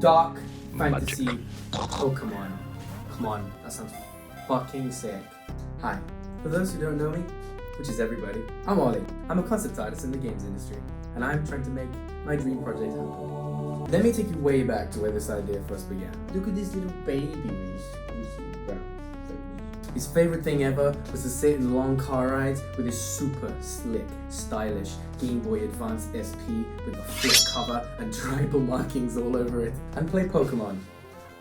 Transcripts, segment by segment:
dark fantasy Pokemon. Come on, that sounds fucking sick. Hi, for those who don't know me, which is everybody, I'm Ollie. I'm a concept artist in the games industry, and I'm trying to make my dream project happen. Let me take you way back to where this idea first began. Look at this little baby His favorite thing ever was to sit in long car rides with his super slick, stylish Game Boy Advance SP with a flip cover and tribal markings all over it, and play Pokemon.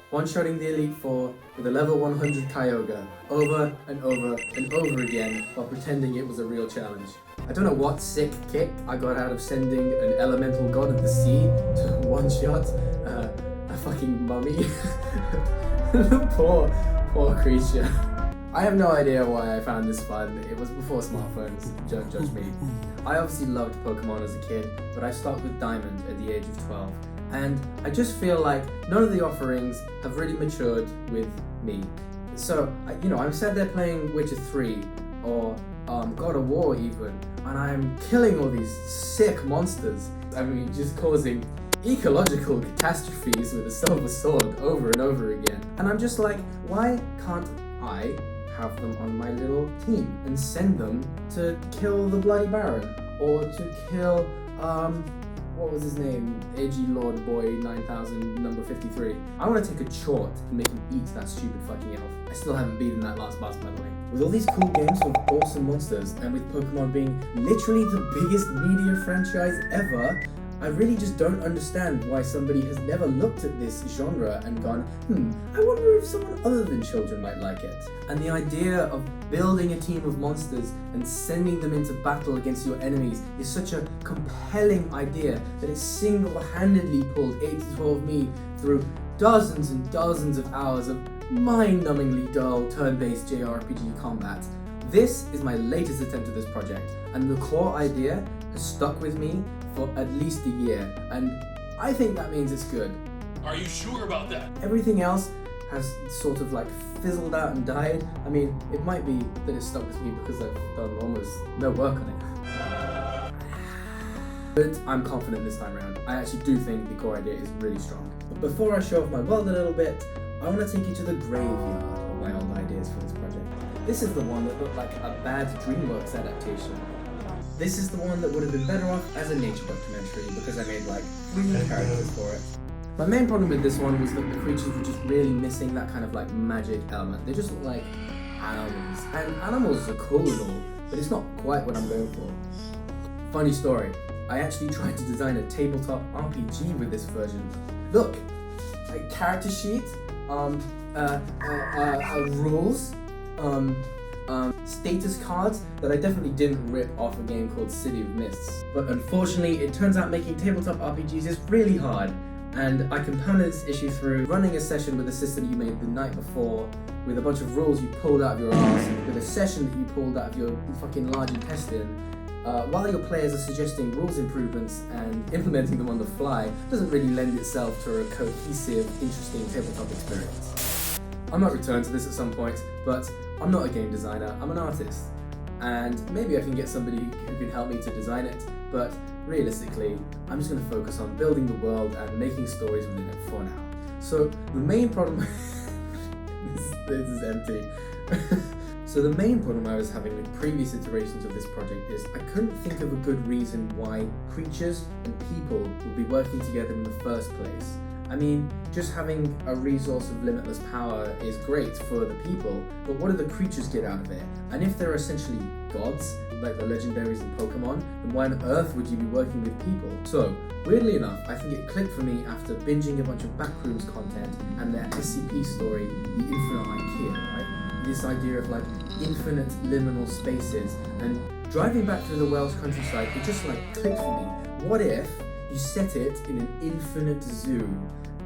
One-shotting the Elite Four with a level 100 Kyogre over and over and over again while pretending it was a real challenge. I don't know what sick kick I got out of sending an elemental god of the sea to one-shot a fucking mummy. The poor creature. I have no idea why I found this fun. It was before smartphones, don't judge me. I obviously loved Pokemon as a kid, but I stopped with Diamond at the age of 12. And I just feel like none of the offerings have really matured with me. So, I'm sat there playing Witcher 3 or God of War even, and I'm killing all these sick monsters. I mean, just causing ecological catastrophes with a silver sword over and over again. And I'm just like, why can't I have them on my little team and send them to kill the Bloody Baron or to kill what was his name? Edgy Lord Boy 9000 number 53. I want to take a chort and make him eat that stupid fucking elf. I still haven't beaten that last boss, by the way. With all these cool games with awesome monsters, and with Pokemon being literally the biggest media franchise ever, I really just don't understand why somebody has never looked at this genre and gone, I wonder if someone other than children might like it. And the idea of building a team of monsters and sending them into battle against your enemies is such a compelling idea that it single-handedly pulled 8 to 12 me through dozens and dozens of hours of mind-numbingly dull turn-based JRPG combat. This is my latest attempt at this project, and the core idea has stuck with me for at least a year, and I think that means it's good. Are you sure about that? Everything else has sort of like fizzled out and died. I mean, it might be that it's stuck with me because I've done almost no work on it. But I'm confident this time around. I actually do think the core idea is really strong. But before I show off my world a little bit, I want to take you to the graveyard of my old ideas for this project. This is the one that looked like a bad DreamWorks adaptation. This is the one that would have been better off as a nature documentary because I made like 3 characters for it. My main problem with this one was that the creatures were just really missing that kind of like magic element. They just look like animals. And animals are cool and all, but it's not quite what I'm going for. Funny story, I actually tried to design a tabletop RPG with this version. Look, like character sheet, rules, status cards that I definitely didn't rip off a game called City of Mists. But unfortunately, it turns out making tabletop RPGs is really hard, and I compounded this issue through running a session with a system you made the night before, with a bunch of rules you pulled out of your arse, with a session that you pulled out of your fucking large intestine, while your players are suggesting rules improvements and implementing them on the fly. Doesn't really lend itself to a cohesive, interesting tabletop experience. I might return to this at some point, but I'm not a game designer, I'm an artist. And maybe I can get somebody who can help me to design it, but realistically, I'm just going to focus on building the world and making stories within it for now. So the main problem... this is empty. So the main problem I was having with previous iterations of this project is I couldn't think of a good reason why creatures and people would be working together in the first place. I mean, just having a resource of limitless power is great for the people, but what do the creatures get out of it? And if they're essentially gods, like the legendaries in Pokemon, then why on earth would you be working with people? So, weirdly enough, I think it clicked for me after binging a bunch of Backrooms content and their SCP story, The Infinite IKEA, right? This idea of like infinite liminal spaces, and driving back through the Welsh countryside, it just like clicked for me. What if you set it in an infinite zoo,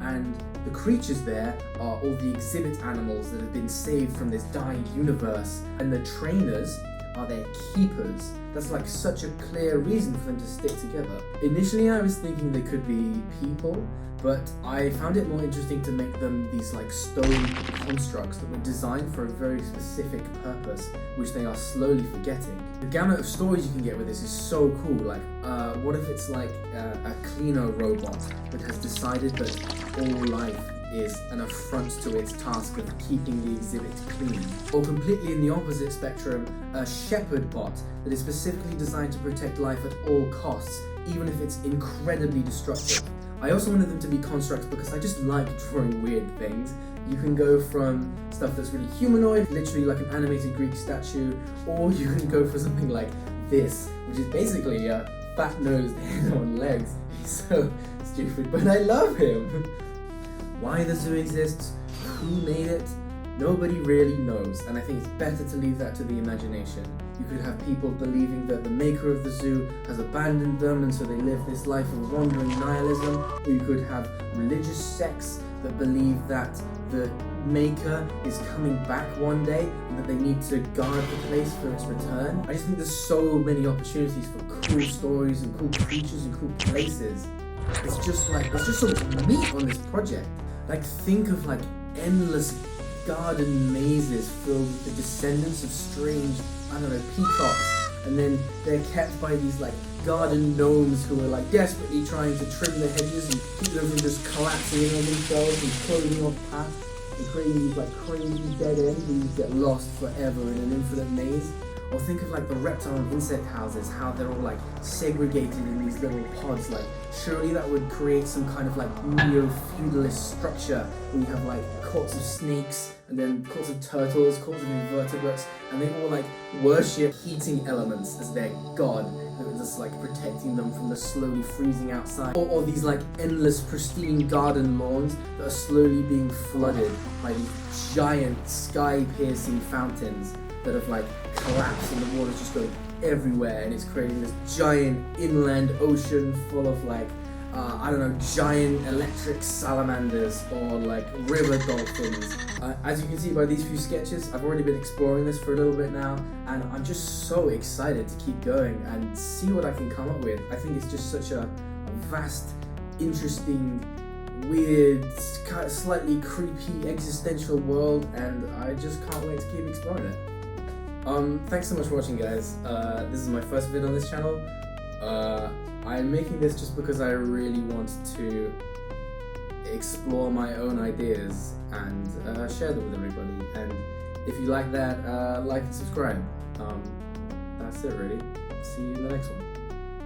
and the creatures there are all the exhibit animals that have been saved from this dying universe, and the trainers are their keepers. That's like such a clear reason for them to stick together. Initially I was thinking they could be people, but I found it more interesting to make them these like stone constructs that were designed for a very specific purpose, which they are slowly forgetting. The gamut of stories you can get with this is so cool. Like, what if it's like a cleaner robot that has decided that all life is an affront to its task of keeping the exhibit clean? Or completely in the opposite spectrum, a shepherd bot that is specifically designed to protect life at all costs, even if it's incredibly destructive. I also wanted them to be constructs because I just like drawing weird things. You can go from stuff that's really humanoid, literally like an animated Greek statue, or you can go for something like this, which is basically a fat-nosed head on legs. He's so stupid, but I love him. Why the zoo exists, who made it, nobody really knows, and I think it's better to leave that to the imagination. You could have people believing that the maker of the zoo has abandoned them and so they live this life of wandering nihilism, or you could have religious sects that believe that the maker is coming back one day and that they need to guard the place for its return. I just think there's so many opportunities for cool stories and cool creatures and cool places. It's just so much meat on this project. Like, think of like endless garden mazes filled with the descendants of strange, I don't know, peacocks, and then they're kept by these like garden gnomes who are like desperately trying to trim the hedges and keep them from just collapsing in on themselves and closing off paths and creating these like crazy dead ends where you get lost forever in an infinite maze. Or think of like the reptile and insect houses, how they're all like segregated in these little pods. Like, surely that would create some kind of like neo-feudalist structure where you have like courts of snakes and then courts of turtles, courts of invertebrates, and they all like worship heating elements as their god, that are just like protecting them from the slowly freezing outside. Or these like endless pristine garden lawns that are slowly being flooded by these giant sky-piercing fountains that have like collapsed and the water's just going everywhere, and it's creating this giant inland ocean full of like I don't know, giant electric salamanders or like river dolphins. As you can see by these few sketches, I've already been exploring this for a little bit now, and I'm just so excited to keep going and see what I can come up with. I think it's just such a vast, interesting, weird, kind of slightly creepy existential world, and I just can't wait to keep exploring it. Thanks so much for watching, guys. This is my first vid on this channel. I'm making this just because I really want to explore my own ideas and share them with everybody. And if you like that, like and subscribe. That's it, really. See you in the next one.